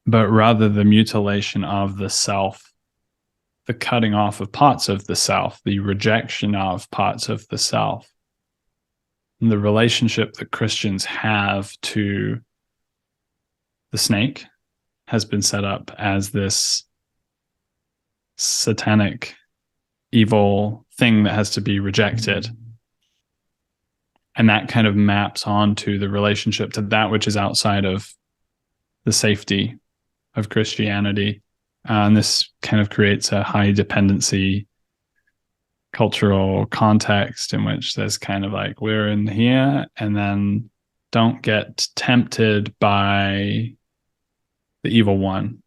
but rather the mutilation of the self, the cutting off of parts of the self, the rejection of parts of the self. And the relationship that Christians have to the snake has been set up as this satanic, evil thing that has to be rejected. And that kind of maps onto the relationship to that which is outside of the safety of Christianity. And this kind of creates a high dependency cultural context in which there's kind of like, we're in here, and then don't get tempted by the evil one.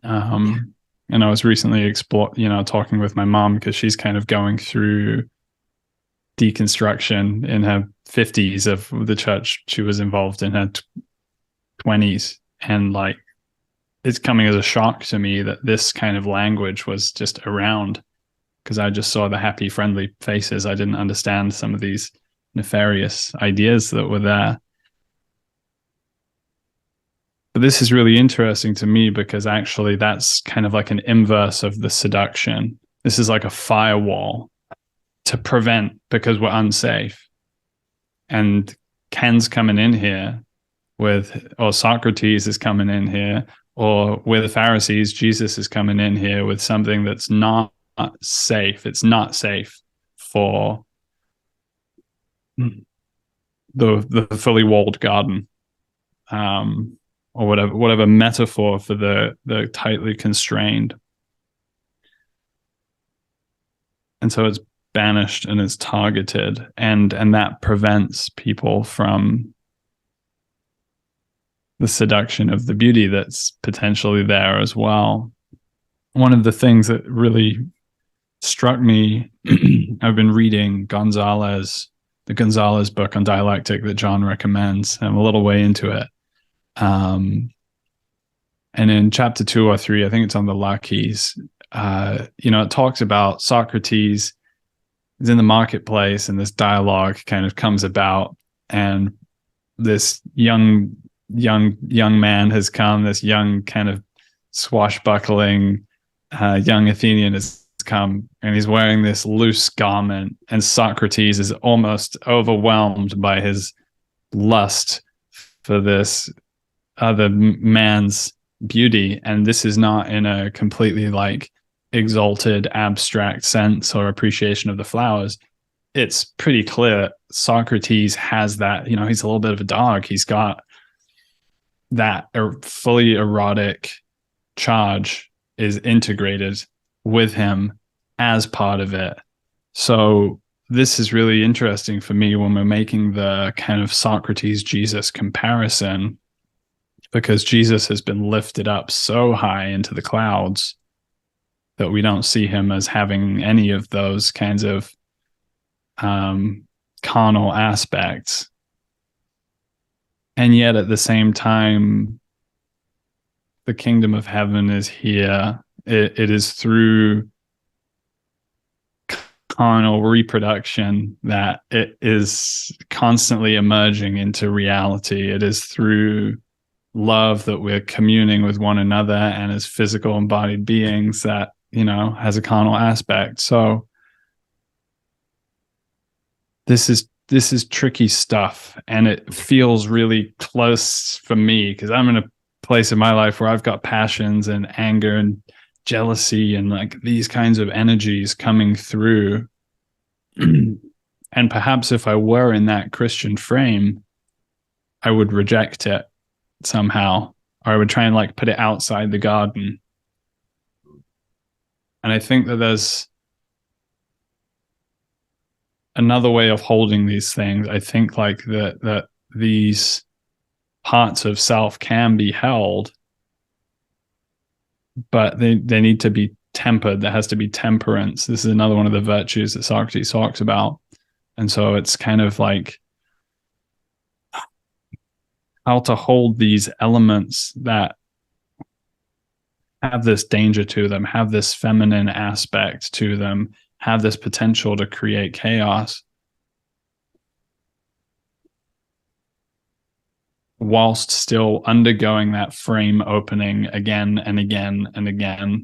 And I was recently talking with my mom, because she's kind of going through deconstruction in her 50s of the church she was involved in her 20s. And like, it's coming as a shock to me that this kind of language was just around, because I just saw the happy, friendly faces. I didn't understand some of these nefarious ideas that were there. But this is really interesting to me, because actually that's kind of like an inverse of the seduction. This is like a firewall to prevent, because we're unsafe. And Ken's coming in here or Socrates is coming in here, or with the Pharisees, Jesus is coming in here with something that's not safe. It's not safe for the fully walled garden, or whatever metaphor for the tightly constrained. And so it's banished and it's targeted, and that prevents people from the seduction of the beauty that's potentially there as well. One of the things that really struck me, I've been reading the Gonzalez book on dialectic that John recommends. I'm a little way into it. And in chapter 2 or 3, I think it's on the Laches, it talks about Socrates is in the marketplace, and this dialogue kind of comes about, and this young man has come, this young kind of swashbuckling young Athenian has come, and he's wearing this loose garment, and Socrates is almost overwhelmed by his lust for this other man's beauty. And this is not in a completely like exalted abstract sense or appreciation of the flowers. It's pretty clear Socrates has that, he's a little bit of a dog. He's got that fully erotic charge is integrated with him as part of it. So this is really interesting for me when we're making the kind of Socrates Jesus comparison, because Jesus has been lifted up so high into the clouds that we don't see him as having any of those kinds of carnal aspects. And yet at the same time, the kingdom of heaven is here. It is through carnal reproduction that it is constantly emerging into reality. It is through love that we're communing with one another, and as physical embodied beings that, has a carnal aspect. So this is tricky stuff, and it feels really close for me, because I'm in a place in my life where I've got passions and anger and jealousy and like these kinds of energies coming through. And perhaps if I were in that Christian frame, I would reject it somehow, or I would try and like put it outside the garden. And I think that there's another way of holding these things. I think like that these parts of self can be held, but they need to be tempered. There has to be temperance. This is another one of the virtues that Socrates talks about. And so it's kind of like how to hold these elements that have this danger to them, have this feminine aspect to them, have this potential to create chaos, whilst still undergoing that frame opening again and again and again,